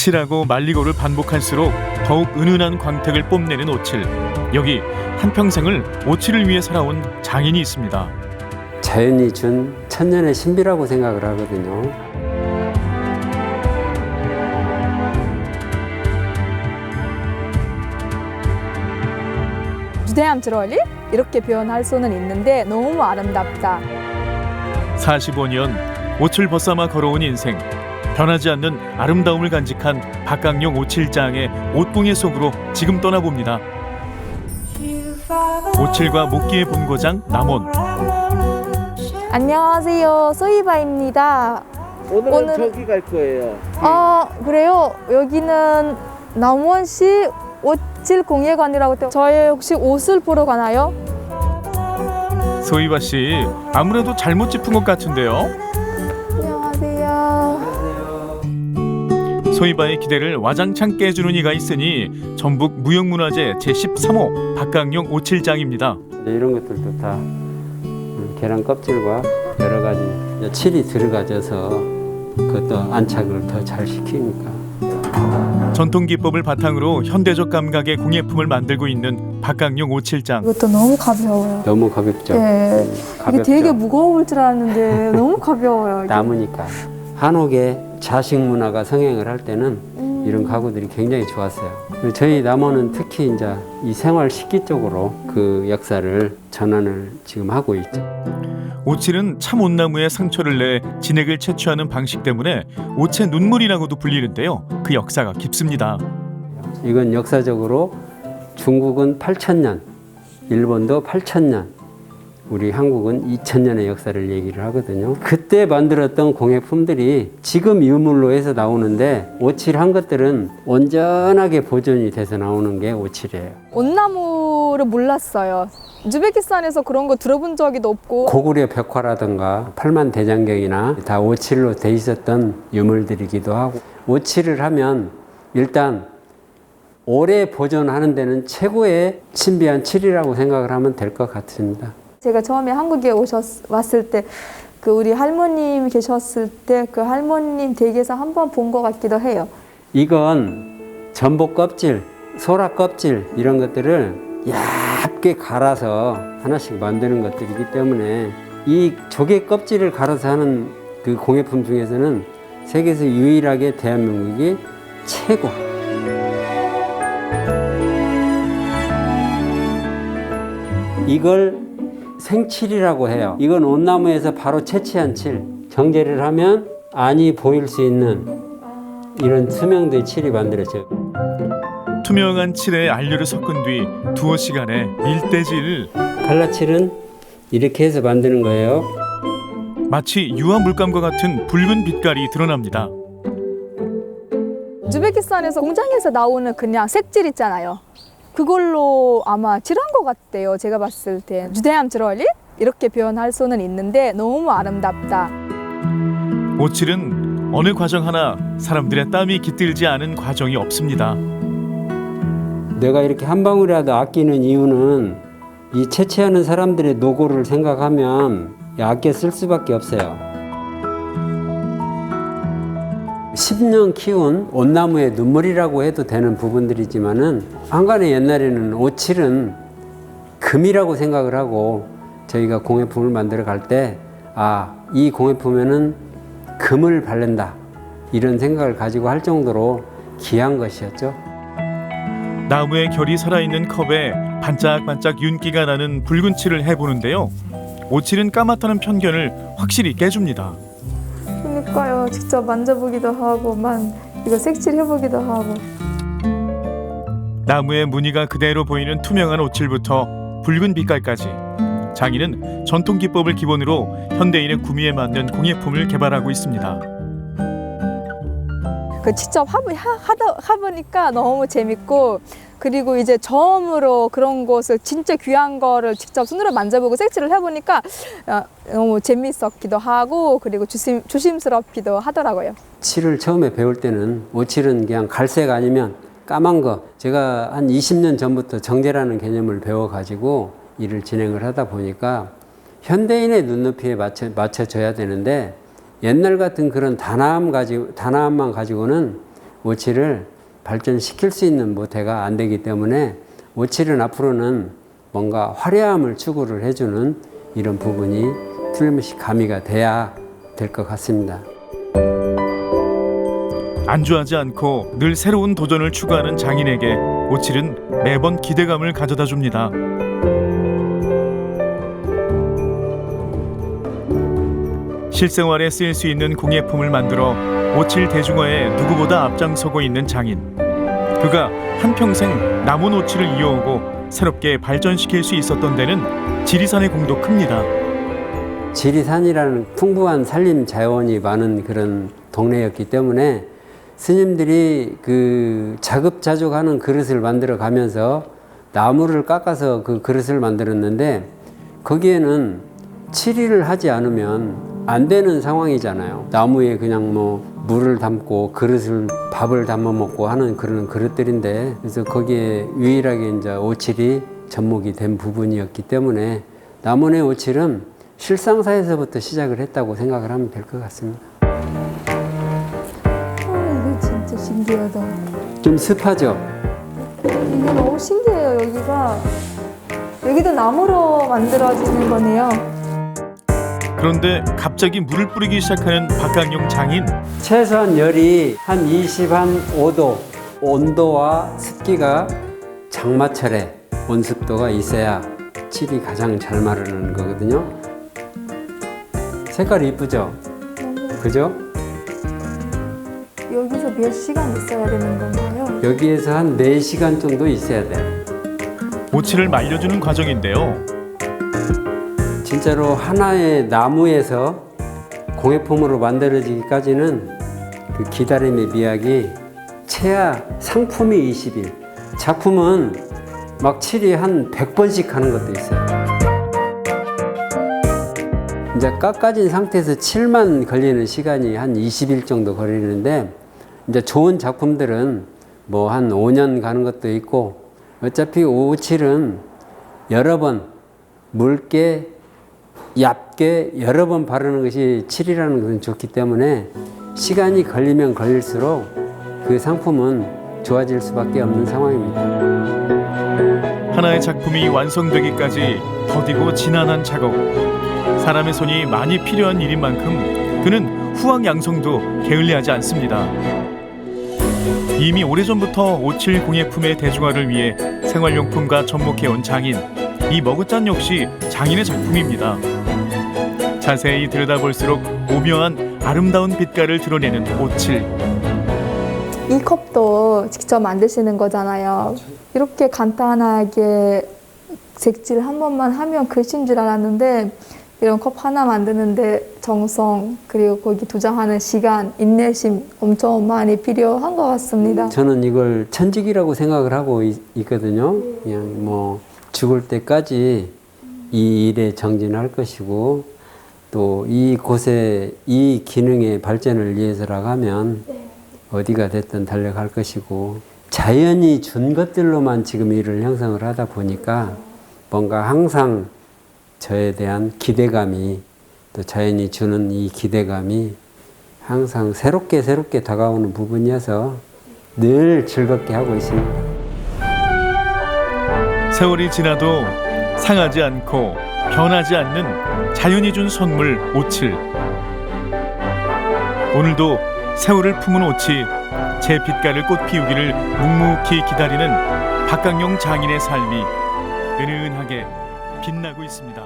칠하고 말리고를 반복할수록 더욱 은은한 광택을 뽐내는 오칠. 여기 한평생을 오칠을 위해 살아온 장인이 있습니다. 자연이 준 천년의 신비라고 생각을 하거든요. 주대함 트롤리 이렇게 표현할 수는 있는데 너무 아름답다. 45년 오칠 벗삼아 걸어온 인생. 변하지 않는 아름다움을 간직한 박강용 오칠장의 옷공예 속으로 지금 떠나봅니다. 오칠과 목기의 본고장 남원. 안녕하세요, 소이바입니다. 오늘은 저기 갈 거예요. 그래요? 여기는 남원시 오칠공예관이라고 때 저희 혹시 옷을 보러 가나요? 소희바 씨, 아무래도 잘못 짚은 것 같은데요. 안녕하세요. 소희바의 기대를 와장창 깨주는 이가 있으니 전북 무형문화재 제13호 박강용 오칠장입니다. 이런 것들도 다 계란 껍질과 여러 가지 칠이 들어가져서 그것도 안착을 더 잘 시키니까. 전통 기법을 바탕으로 현대적 감각의 공예품을 만들고 있는 박강용 오칠장. 이것도 너무 가벼워요. 너무 가볍죠? 네. 이게 가볍죠? 되게 무거울 줄 알았는데 너무 가벼워요. 이게. 나무니까. 한옥에 자식 문화가 성행을 할 때는 이런 가구들이 굉장히 좋았어요. 저희 남원은 특히 이제 이 생활 식기 쪽으로 그 역사를 전환을 지금 하고 있죠. 오칠은 참 온나무에 상처를 내 진액을 채취하는 방식 때문에 오체 눈물이라고도 불리는데요. 그 역사가 깊습니다. 이건 역사적으로 중국은 8,000년, 일본도 8,000년, 우리 한국은 2,000년의 역사를 얘기를 하거든요. 그때 만들었던 공예품들이 지금 유물로 해서 나오는데 오칠한 것들은 온전하게 보존이 돼서 나오는 게 오칠이에요. 온나무를 몰랐어요. 우즈베키스탄에서 그런 거 들어본 적이 없고. 고구려 벽화라든가 팔만대장경이나 다 오칠로 돼 있었던 유물들이기도 하고, 오칠을 하면 일단 오래 보존하는 데는 최고의 신비한 칠이라고 생각을 하면 될 것 같습니다. 제가 처음에 한국에 왔을 때 그 우리 할머님 계셨을 때 그 할머님 댁에서 한번 본 것 같기도 해요. 이건 전복 껍질, 소라 껍질 이런 것들을 얇게 갈아서 하나씩 만드는 것들이기 때문에 이 조개 껍질을 갈아서 하는 그 공예품 중에서는 세계에서 유일하게 대한민국이 최고. 이걸 생칠이라고 해요. 이건 온나무에서 바로 채취한 칠. 정제를 하면 안이 보일 수 있는 이런 투명도의 칠이 만들어져요. 투명한 칠에 안료를 섞은 뒤 두어 시간의 밀대질. 갈라칠은 이렇게 해서 만드는 거예요. 마치 유화 물감과 같은 붉은 빛깔이 드러납니다. 우즈베키스탄에서 공장에서 나오는 그냥 색질 있잖아요. 그걸로 아마 칠한 것 같대요. 제가 봤을 때. 주대함 트롤리 이렇게 표현할 수는 있는데 너무 아름답다. 오칠은 어느 과정 하나 사람들의 땀이 깃들지 않은 과정이 없습니다. 내가 이렇게 한 방울이라도 아끼는 이유는 이 채취하는 사람들의 노고를 생각하면 아껴 쓸 수밖에 없어요. 10년 키운 온나무의 눈물이라고 해도 되는 부분들이지만은 한간에 옛날에는 오칠은 금이라고 생각을 하고 저희가 공예품을 만들어 갈 때 이 공예품에는 금을 바른다 이런 생각을 가지고 할 정도로 귀한 것이었죠. 나무의 결이 살아있는 컵에 반짝반짝 윤기가 나는 붉은 칠을 해보는데요. 오칠은 까맣다는 편견을 확실히 깨줍니다. 그러니까요. 직접 만져보기도 하고 이거 색칠해보기도 하고. 나무의 무늬가 그대로 보이는 투명한 오칠부터 붉은 빛깔까지 장인은 전통 기법을 기본으로 현대인의 구미에 맞는 공예품을 개발하고 있습니다. 그 직접 해보니까 너무 재밌고, 그리고 이제 처음으로 그런 것을 진짜 귀한 거를 직접 손으로 만져보고 색칠을 해보니까 너무 재밌었기도 하고, 그리고 조심스럽기도 하더라고요. 칠을 처음에 배울 때는 오칠은 그냥 갈색 아니면 까만 거. 제가 한 20년 전부터 정제라는 개념을 배워가지고 일을 진행을 하다 보니까 현대인의 눈높이에 맞춰져야 되는데 옛날 같은 그런 단아함만 가지고는 오칠을 발전시킬 수 있는 모태가 안 되기 때문에 오칠은 앞으로는 뭔가 화려함을 추구를 해주는 이런 부분이 틀림없이 가미가 돼야 될 것 같습니다. 안주하지 않고 늘 새로운 도전을 추구하는 장인에게 오칠은 매번 기대감을 가져다 줍니다. 실생활에 쓰일 수 있는 공예품을 만들어 오칠 대중화에 누구보다 앞장서고 있는 장인. 그가 한평생 남은 오칠을 이어오고 새롭게 발전시킬 수 있었던 데는 지리산의 공도 큽니다. 지리산이라는 풍부한 산림 자연이 많은 그런 동네였기 때문에 스님들이 그 자급자족하는 그릇을 만들어 가면서 나무를 깎아서 그 그릇을 만들었는데 거기에는 칠이를 하지 않으면 안 되는 상황이잖아요. 나무에 그냥 뭐 물을 담고 그릇을 밥을 담아 먹고 하는 그런 그릇들인데, 그래서 거기에 유일하게 이제 오칠이 접목이 된 부분이었기 때문에 남원의 오칠은 실상사에서부터 시작을 했다고 생각을 하면 될 것 같습니다. 이거 진짜 신기하다. 좀 습하죠? 이게 너무 신기해요. 여기도 나무로 만들어지는 거네요. 그런데 갑자기 물을 뿌리기 시작하는 박강용 장인. 최소한 열이 한 25도 온도와 습기가 장마철에 온습도가 있어야 칠이 가장 잘 마르는 거거든요. 색깔이 이쁘죠? 그죠? 여기서 몇 시간 있어야 되는 건가요? 여기에서 한 4시간 정도 있어야 돼요. 오칠을 말려주는 과정인데요. 진짜로 하나의 나무에서 공예품으로 만들어지기까지는 그 기다림의 미학이 최하 상품이 20일, 작품은 막 칠이 한 100번씩 하는 것도 있어요. 이제 깎아진 상태에서 칠만 걸리는 시간이 한 20일 정도 걸리는데, 이제 좋은 작품들은 뭐 한 5년 가는 것도 있고, 어차피 오칠은 여러 번 묽게 얇게 여러 번 바르는 것이 칠이라는 것은 좋기 때문에 시간이 걸리면 걸릴수록 그 상품은 좋아질 수밖에 없는 상황입니다. 하나의 작품이 완성되기까지 더디고 지난한 작업. 사람의 손이 많이 필요한 일인 만큼 그는 후학 양성도 게을리하지 않습니다. 이미 오래전부터 오칠 공예품의 대중화를 위해 생활용품과 접목해온 장인. 이 머그잔 역시 장인의 작품입니다. 자세히 들여다볼수록 오묘한 아름다운 빛깔을 드러내는 오칠. 이 컵도 직접 만드시는 거잖아요. 이렇게 간단하게 색칠 한 번만 하면 글씨인 줄 알았는데, 이런 컵 하나 만드는데 정성, 그리고 거기 도장하는 시간, 인내심 엄청 많이 필요한 것 같습니다. 저는 이걸 천직이라고 생각을 하고 있거든요. 그냥 뭐 죽을 때까지 이 일에 정진할 것이고, 또 이곳에 이 기능의 발전을 위해서라고 하면 어디가 됐든 달려갈 것이고, 자연이 준 것들로만 지금 일을 형성을 하다 보니까 뭔가 항상 저에 대한 기대감이, 또 자연이 주는 이 기대감이 항상 새롭게 다가오는 부분이어서 늘 즐겁게 하고 있습니다. 세월이 지나도 상하지 않고 변하지 않는 자연이 준 선물 오칠. 오늘도 세월을 품은 옷이 제 빛깔을 꽃 피우기를 묵묵히 기다리는 박강용 장인의 삶이 은은하게 빛나고 있습니다.